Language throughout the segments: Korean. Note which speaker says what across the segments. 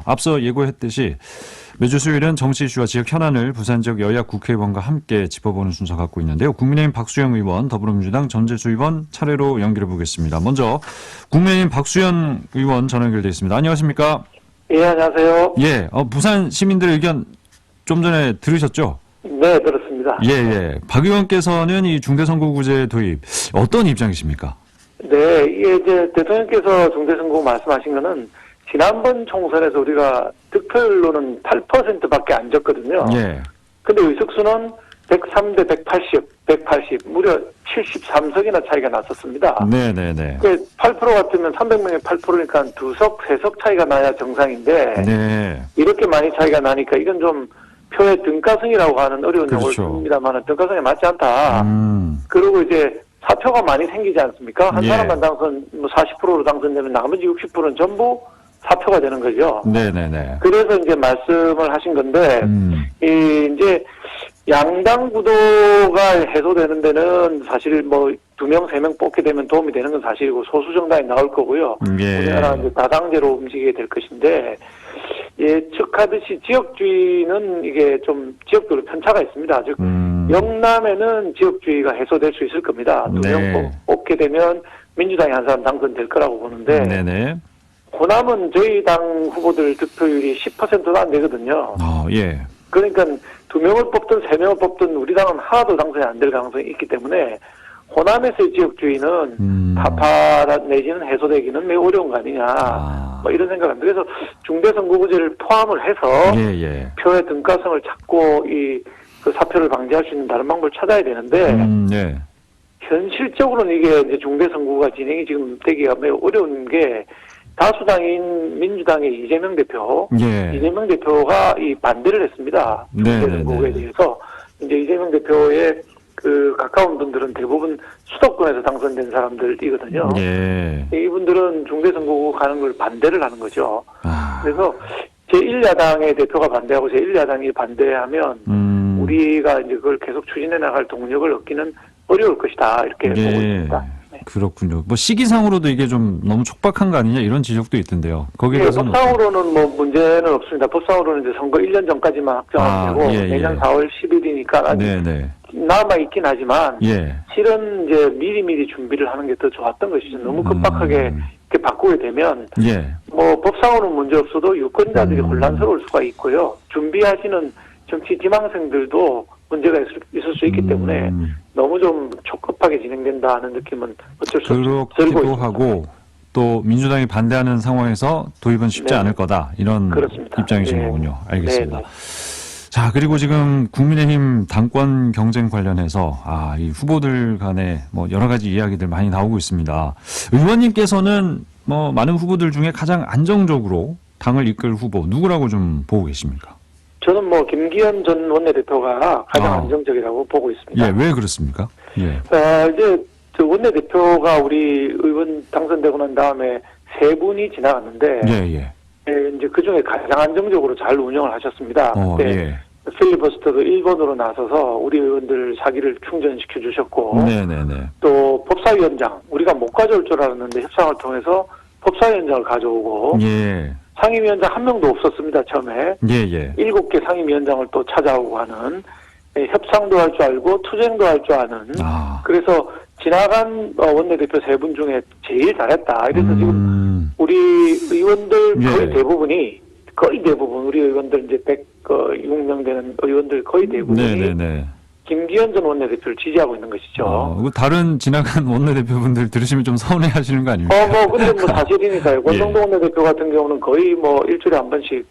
Speaker 1: 앞서 예고했듯이 매주 수요일은 정치 이슈와 지역 현안을 부산 지역 여야 국회의원과 함께 짚어보는 순서 갖고 있는데요. 국민의힘 박수영 의원, 더불어민주당 전재수 의원 차례로 연결해 보겠습니다. 먼저 국민의힘 박수영 의원 전화 연결돼 있습니다. 안녕하십니까?
Speaker 2: 예, 안녕하세요.
Speaker 1: 예, 부산 시민들 의견 좀 전에 들으셨죠?
Speaker 2: 네, 들었습니다.
Speaker 1: 예. 박 의원께서는 이 중대선거구제 도입 어떤 입장이십니까?
Speaker 2: 네, 이게 이제 대통령께서 중대선거구 말씀하신 거는 지난번 총선에서 우리가 득표율로는 8%밖에 안 졌거든요.
Speaker 1: 예.
Speaker 2: 근데 의석수는 103대 180, 무려 73석이나 차이가 났었습니다.
Speaker 1: 네네네.
Speaker 2: 8% 같으면 300명의 8%니까 2석, 3석 차이가 나야 정상인데,
Speaker 1: 네.
Speaker 2: 이렇게 많이 차이가 나니까 이건 좀 표의 등가성이라고 하는 어려운 용어를
Speaker 1: 그렇죠.
Speaker 2: 씁니다만 등가성에 맞지 않다. 그리고 이제 사표가 많이 생기지 않습니까? 한
Speaker 1: 예.
Speaker 2: 사람만 당선, 40%로 당선되면 나머지 60%는 전부 사표가 되는 거죠.
Speaker 1: 네네네.
Speaker 2: 그래서 이제 말씀을 하신 건데, 이제 양당 구도가 해소되는 데는 사실 뭐 2명, 3명 뽑게 되면 도움이 되는 건 사실이고 소수 정당이 나올 거고요.
Speaker 1: 예.
Speaker 2: 우리나라 이제 다당제로 움직이게 될 것인데, 예측하듯이 지역주의는 이게 좀 지역별로 편차가 있습니다. 즉, 영남에는 지역주의가 해소될 수 있을 겁니다. 2명
Speaker 1: 네.
Speaker 2: 뽑게 되면 민주당이 한 사람 당선될 거라고 보는데,
Speaker 1: 네네.
Speaker 2: 호남은 저희 당 후보들 득표율이 10%도 안 되거든요.
Speaker 1: 예.
Speaker 2: 그러니까 2명을 뽑든 3명을 뽑든 우리 당은 하나도 당선이 안 될 가능성이 있기 때문에 호남에서의 지역주의는 타파 내지는 해소되기는 매우 어려운 거 아니냐. 뭐 이런 생각을 합니다. 그래서 중대선거구제를 포함을 해서
Speaker 1: 예.
Speaker 2: 표의 등가성을 찾고 그 사표를 방지할 수 있는 다른 방법을 찾아야 되는데
Speaker 1: 네.
Speaker 2: 현실적으로는 이게 이제 중대선거구가 진행이 지금 되기가 매우 어려운 게 다수당인 민주당의 이재명 대표,
Speaker 1: 예.
Speaker 2: 이재명 대표가 이 반대를 했습니다. 중대선거구에 대해서 이제 이재명 대표의 그 가까운 분들은 대부분 수도권에서 당선된 사람들이거든요.
Speaker 1: 예.
Speaker 2: 이분들은 중대선거구 가는 걸 반대를 하는 거죠. 그래서 제1야당의 대표가 반대하고 제1야당이 반대하면 우리가 이제 그걸 계속 추진해 나갈 동력을 얻기는 어려울 것이다 이렇게 보고 있습니다.
Speaker 1: 그렇군요. 뭐 시기상으로도 이게 좀 너무 촉박한 거 아니냐 이런 지적도 있던데요. 거기에 대해서는
Speaker 2: 법상으로는 뭐 문제는 없습니다. 법상으로는 이제 선거 1년 전까지만 확정하면 되고 내년 4월 10일이니까 아직 남아 있긴 하지만 실은 이제 미리미리 준비를 하는 게 더 좋았던 것이죠. 너무 급박하게 이렇게 바꾸게 되면 뭐 법상으로는 문제 없어도 유권자들이 혼란스러울 수가 있고요. 준비하시는 정치 지망생들도 문제가 있을 수 있기 때문에 너무 좀 촉급하게 진행된다 하는 느낌은 어쩔 수 없이
Speaker 1: 그렇기도 하고 또 민주당이 반대하는 상황에서 도입은 쉽지 않을 거다 이런
Speaker 2: 그렇습니다.
Speaker 1: 입장이신 거군요. 알겠습니다. 자, 그리고 지금 국민의힘 당권 경쟁 관련해서 이 후보들 간에 뭐 여러 가지 이야기들 많이 나오고 있습니다. 의원님께서는 뭐 많은 후보들 중에 가장 안정적으로 당을 이끌 후보 누구라고 좀 보고 계십니까?
Speaker 2: 저는 뭐 김기현 전 원내대표가 가장 안정적이라고 보고 있습니다.
Speaker 1: 예, 왜 그렇습니까? 예.
Speaker 2: 이제 저 원내대표가 우리 의원 당선되고 난 다음에 3분이 지나갔는데 이제 그 중에 가장 안정적으로 잘 운영을 하셨습니다. 그때 필리버스터도 1번으로 나서서 우리 의원들 사기를 충전시켜 주셨고, 또 법사위원장 우리가 못 가져올 줄 알았는데 협상을 통해서 법사위원장을 가져오고, 상임위원장 한 명도 없었습니다, 처음에. 7개 상임위원장을 또 찾아오고 하는, 협상도 할 줄 알고, 투쟁도 할 줄 아는. 그래서 지나간 원내대표 3분 중에 제일 잘했다. 그래서 지금 우리 의원들 거의 대부분, 우리 의원들 이제 106명 되는 의원들 거의 대부분이 김기현 전 원내대표를 지지하고 있는 것이죠.
Speaker 1: 다른 지나간 원내대표분들 들으시면 좀 서운해 하시는 거 아닙니까?
Speaker 2: 근데 뭐 사실이니까요. 권성동 원내대표 같은 경우는 거의 뭐 일주일에 한 번씩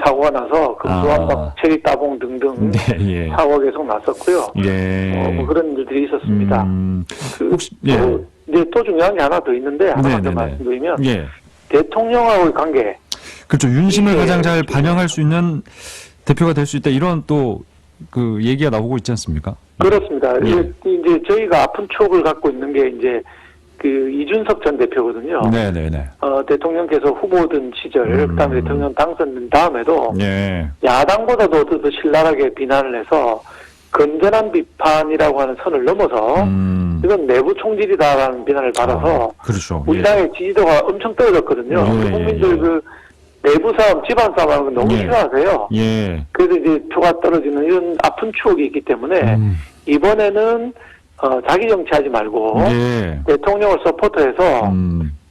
Speaker 2: 사고가 나서 금수환박, 체리 따봉 등등 사고가 계속 났었고요. 뭐 그런 일들이 있었습니다. 이제 또 중요한 게 하나 더 있는데 하나 더 말씀드리면 대통령하고의 관계.
Speaker 1: 그렇죠. 윤심을 가장 잘 반영할 수 있는 대표가 될 수 있다. 이런 또 그 얘기가 나오고 있지 않습니까?
Speaker 2: 그렇습니다. 이제 저희가 아픈 추억을 갖고 있는 게 이제 그 이준석 전 대표거든요. 대통령께서 후보든 시절, 그다음에 대통령 당선된 다음에도 야당보다도 더 신랄하게 비난을 해서 건전한 비판이라고 하는 선을 넘어서 이건 내부 총질이다라는 비난을 받아서 우리 당의 지지도가 엄청 떨어졌거든요. 국민들 내부 싸움, 집안 싸움하는 건 너무 싫어하세요.
Speaker 1: 예.
Speaker 2: 그래서 이제 표가 떨어지는 이런 아픈 추억이 있기 때문에 이번에는 자기 정치하지 말고 대통령을 서포트해서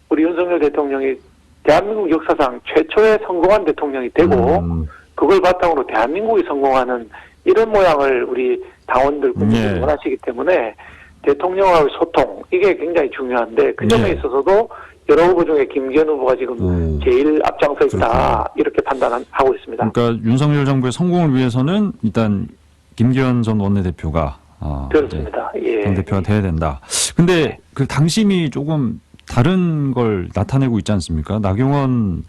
Speaker 2: 우리 윤석열 대통령이 대한민국 역사상 최초의 성공한 대통령이 되고 그걸 바탕으로 대한민국이 성공하는 이런 모양을 우리 당원들 국민들이 원하시기 때문에 대통령과의 소통 이게 굉장히 중요한데 그 점에 있어서도 여러 후보 중에 김기현 후보가 지금 제일 앞장서 있다 그렇구나. 이렇게 판단하고 있습니다.
Speaker 1: 그러니까 윤석열 정부의 성공을 위해서는 일단 김기현 전 원내대표가
Speaker 2: 그렇습니다. 예.
Speaker 1: 당대표가 돼야 된다. 근데 그 당심이 조금 다른 걸 나타내고 있지 않습니까? 나경원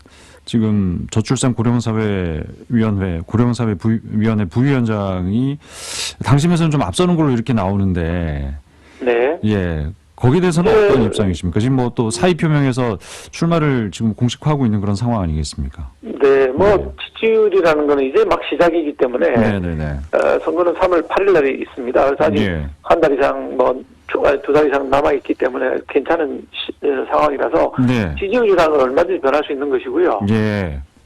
Speaker 1: 지금 저출산 고령사회위원회 고령사회위원회 부위원장이 당심에서는 좀 앞서는 걸로 이렇게 나오는데, 예, 거기에 대해서는 어떤 입장이십니까? 지금 뭐 또 사의 표명에서 출마를 지금 공식화하고 있는 그런 상황 아니겠습니까?
Speaker 2: 네, 지지율이라는 거는 이제 막 시작이기 때문에 선거는 3월 8일 날에 있습니다. 그래서 아직 한 달 이상 2달 이상 남아있기 때문에 괜찮은 상황이라서 지지율이라는 건 얼마든지 변할 수 있는 것이고요.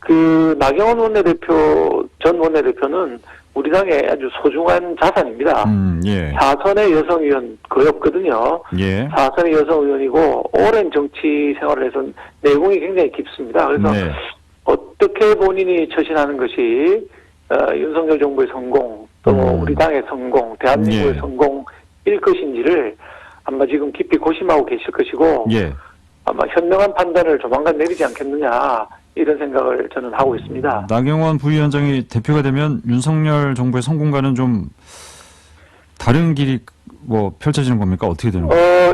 Speaker 2: 그 나경원 원내대표 전 원내대표는 우리 당의 아주 소중한 자산입니다. 4선의 여성 의원 거의 없거든요. 4선의 여성 의원이고 오랜 정치 생활을 해서 내공이 굉장히 깊습니다. 그래서 어떻게 본인이 처신하는 것이 윤석열 정부의 성공 또 우리 당의 성공, 대한민국의 성공일 것인지를 아마 지금 깊이 고심하고 계실 것이고 아마 현명한 판단을 조만간 내리지 않겠느냐 이런 생각을 저는 하고 있습니다.
Speaker 1: 나경원 부위원장이 대표가 되면 윤석열 정부의 성공과는 좀 다른 길이 뭐 펼쳐지는 겁니까? 어떻게 되는 거예요?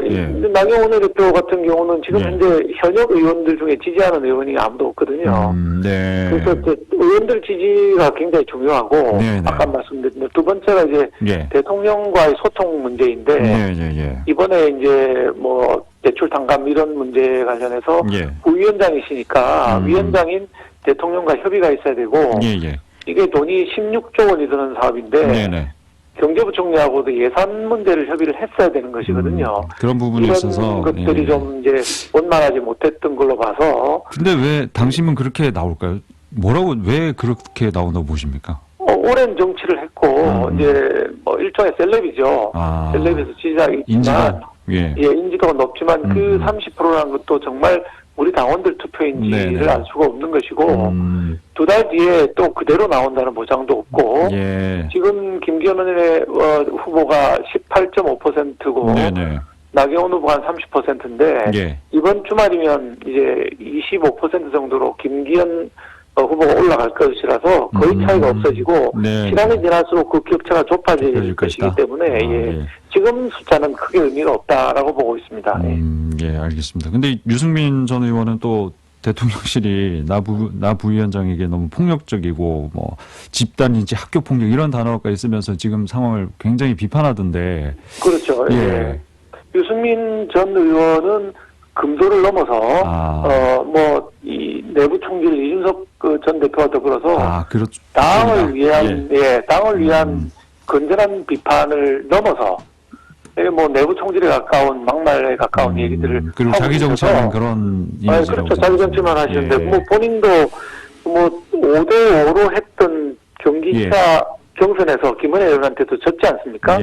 Speaker 2: 나경원 대표 같은 경우는 지금 현재 현역 의원들 중에 지지하는 의원이 아무도 없거든요. 그래서 의원들 지지가 굉장히 중요하고 아까 말씀드린 두 번째가 이제 대통령과의 소통 문제인데 이번에 이제 뭐 대출 탕감 이런 문제 관련해서 부위원장이시니까 위원장인 대통령과 협의가 있어야 되고 이게 돈이 16조 원이 드는 사업인데 경제부총리하고도 예산 문제를 협의를 했어야 되는 것이거든요.
Speaker 1: 그런 부분이
Speaker 2: 이런
Speaker 1: 있어서
Speaker 2: 것들이 좀 이제 원만하지 못했던 걸로 봐서.
Speaker 1: 근데 왜 당심은 그렇게 나올까요? 왜 그렇게 나온다고 보십니까?
Speaker 2: 오랜 정치를 했고 이제 뭐 일종의 셀럽이죠. 셀럽에서 지지자가 있지만 인지도가 높지만 그 30%라는 것도 정말 우리 당원들 투표인지를 알 수가 없는 것이고 2달 뒤에 또 그대로 나온다는 보장도 없고 지금 김기현 후보가 18.5%고 나경원 후보가 한 30%인데 이번 주말이면 이제 25% 정도로 김기현 후보가 올라갈 것이라서 거의 차이가 없어지고 시간이 지날수록 그 격차가 좁아질 것이기 때문에 지금 숫자는 크게 의미가 없다라고 보고 있습니다.
Speaker 1: 알겠습니다. 근데 유승민 전 의원은 또 대통령실이 나 부위원장에게 너무 폭력적이고 뭐 집단인지 학교 폭력 이런 단어가 있으면서 지금 상황을 굉장히 비판하던데.
Speaker 2: 그렇죠. 유승민 전 의원은 금도를 넘어서 이 내부 총질 이준석 전 대표와 더불어서 당을 위한 당을 위한 건전한 비판을 넘어서 뭐 내부 총질에 가까운 막말에 가까운 얘기들을
Speaker 1: 그리고 자기 정치하는 그런
Speaker 2: 그렇죠. 자기 정치만 하시는데 뭐 본인도 뭐 5대5로 했던 경기지사 경선에서 김은혜 의원한테도 졌지 않습니까?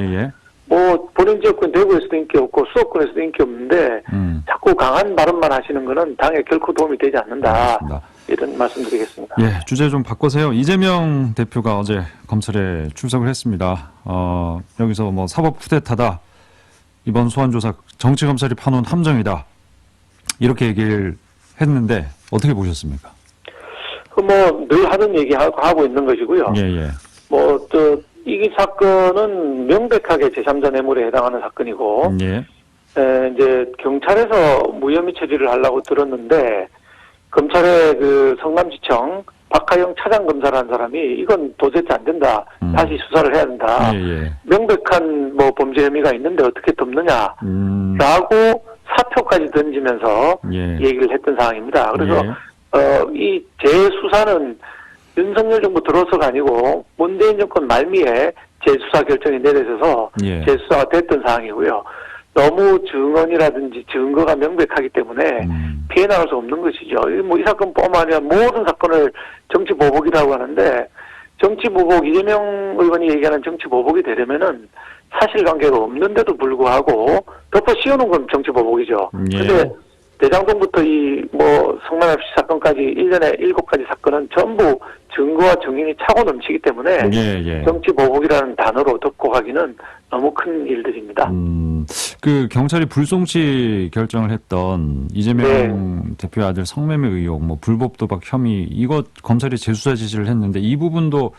Speaker 2: 뭐 본인 지역권 대구에서도 인기 없고 수도권에서도 인기 없는데 자꾸 강한 발언만 하시는 거는 당에 결코 도움이 되지 않는다. 알겠습니다. 이런 말씀드리겠습니다.
Speaker 1: 주제 좀 바꿔서요. 이재명 대표가 어제 검찰에 출석을 했습니다. 여기서 뭐 사법 쿠데타다. 이번 소환조사 정치검찰이 파놓은 함정이다. 이렇게 얘기를 했는데 어떻게 보셨습니까?
Speaker 2: 뭐 늘 하는 얘기 하고 있는 것이고요. 이 사건은 명백하게 제3자 뇌물에 해당하는 사건이고, 이제 경찰에서 무혐의 처리를 하려고 들었는데, 검찰의 그 성남지청 박하영 차장검사라는 사람이 이건 도대체 안 된다. 다시 수사를 해야 된다. 명백한 뭐 범죄 혐의가 있는데 어떻게 덮느냐. 라고 사표까지 던지면서 얘기를 했던 상황입니다. 그래서, 이 재수사는 윤석열 정부 들어서가 아니고 문재인 정권 말미에 재수사 결정이 내려져서 재수사가 됐던 상황이고요. 너무 증언이라든지 증거가 명백하기 때문에 피해 나갈 수 없는 것이죠. 뭐 이 사건뿐만 아니라 모든 사건을 정치 보복이라고 하는데 정치 보복, 이재명 의원이 얘기하는 정치 보복이 되려면은 사실관계가 없는데도 불구하고 덮어 씌우는 건 정치 보복이죠. 그런데 대장동부터 이 뭐 성남 FC 사건까지 1년에 7가지 사건은 전부 증거와 증인이 차고 넘치기 때문에 정치 보복이라는 단어로 덮고 가기는 너무 큰 일들입니다.
Speaker 1: 그 경찰이 불송치 결정을 했던 이재명 대표의 아들 성매매 의혹, 뭐 불법 도박 혐의 이거 검찰이 재수사 지시를 했는데 이 부분도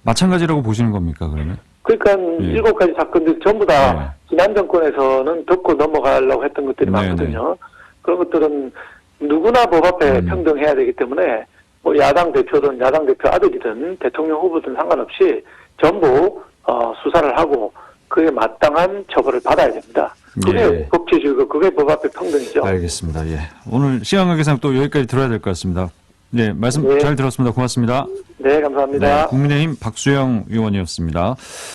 Speaker 1: 마찬가지라고 보시는 겁니까 그러면?
Speaker 2: 그러니까 7가지 사건들 전부 다 지난 정권에서는 덮고 넘어가려고 했던 것들이 많거든요. 그런 것들은 누구나 법 앞에 평등해야 되기 때문에 뭐 야당 대표든 야당 대표 아들이든 대통령 후보든 상관없이 전부 수사를 하고 그에 마땅한 처벌을 받아야 됩니다. 그게 법치주의고 그게 법 앞에 평등이죠.
Speaker 1: 알겠습니다. 예. 오늘 시간 관계상 또 여기까지 들어야 될 것 같습니다. 네, 말씀 잘 들었습니다. 고맙습니다.
Speaker 2: 네, 감사합니다.
Speaker 1: 네, 국민의힘 박수영 의원이었습니다.